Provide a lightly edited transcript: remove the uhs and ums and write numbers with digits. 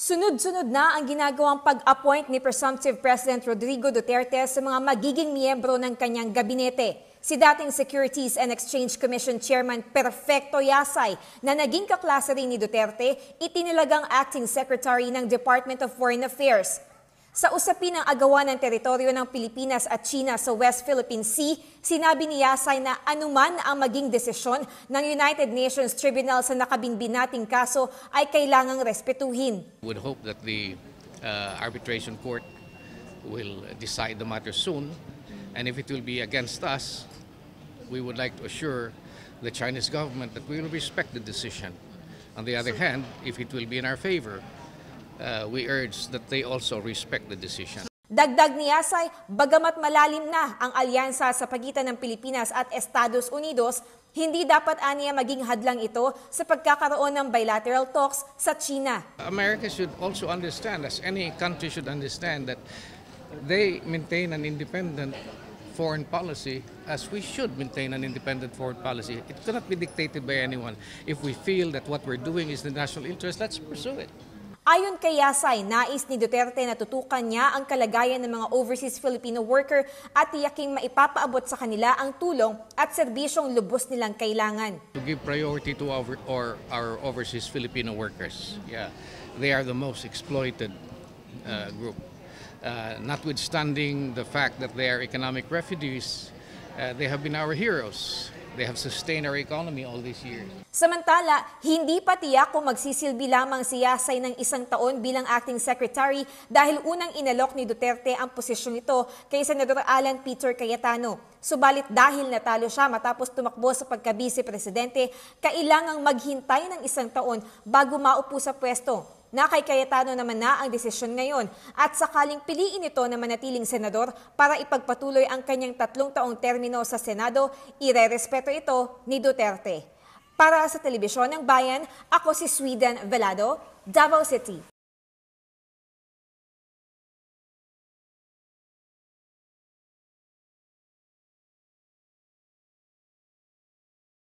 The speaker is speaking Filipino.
Sunod-sunod na ang ginagawang pag-appoint ni Presumptive President Rodrigo Duterte sa mga magiging miyembro ng kanyang gabinete. Si dating Securities and Exchange Commission Chairman Perfecto Yasay na naging kaklase rin ni Duterte, itinilagang Acting Secretary ng Department of Foreign Affairs. Sa usapin ng agawan ng teritoryo ng Pilipinas at China sa West Philippine Sea, sinabi ni Yasay na anuman ang maging desisyon ng United Nations Tribunal sa nakabinbin nating kaso ay kailangang respetuhin. We would hope that the arbitration court will decide the matter soon, and if it will be against us, we would like to assure the Chinese government that we will respect the decision. On the other hand, if it will be in our favor, we urge that they also respect the decision. Dagdag ni Yasay, bagamat malalim na ang alyansa sa pagitan ng Pilipinas at Estados Unidos, hindi dapat aniya maging hadlang ito sa pagkakaroon ng bilateral talks sa China. America should also understand, as any country should understand, that they maintain an independent foreign policy as we should maintain an independent foreign policy. It cannot be dictated by anyone. If we feel that what we're doing is the national interest, let's pursue it. Ayon kay Yasay, nais ni Duterte na tutukan niya ang kalagayan ng mga overseas Filipino worker at tiyaking maipapaabot sa kanila ang tulong at serbisyong lubos nilang kailangan. To give priority to our overseas Filipino workers. Yeah, they are the most exploited group. Notwithstanding the fact that they are economic refugees, they have been our heroes. They have sustained our economy all these years. Samantala, hindi pa tiyak kung magsisilbi lamang si Yasay ng 1 taon bilang acting secretary dahil unang inalok ni Duterte ang posisyon ito kay Senador Alan Peter Cayetano. Subalit dahil natalo siya matapos tumakbo sa pagka-vice-presidente, kailangang maghintay ng 1 taon bago maupo sa pwesto. Na kay Cayetano naman na ang desisyon ngayon at sakaling piliin ito na manatiling senador para ipagpatuloy ang kanyang 3 taong termino sa Senado, irerespeto ito ni Duterte. Para sa Telebisyon ng Bayan, ako si Sweden Velado, Davao City.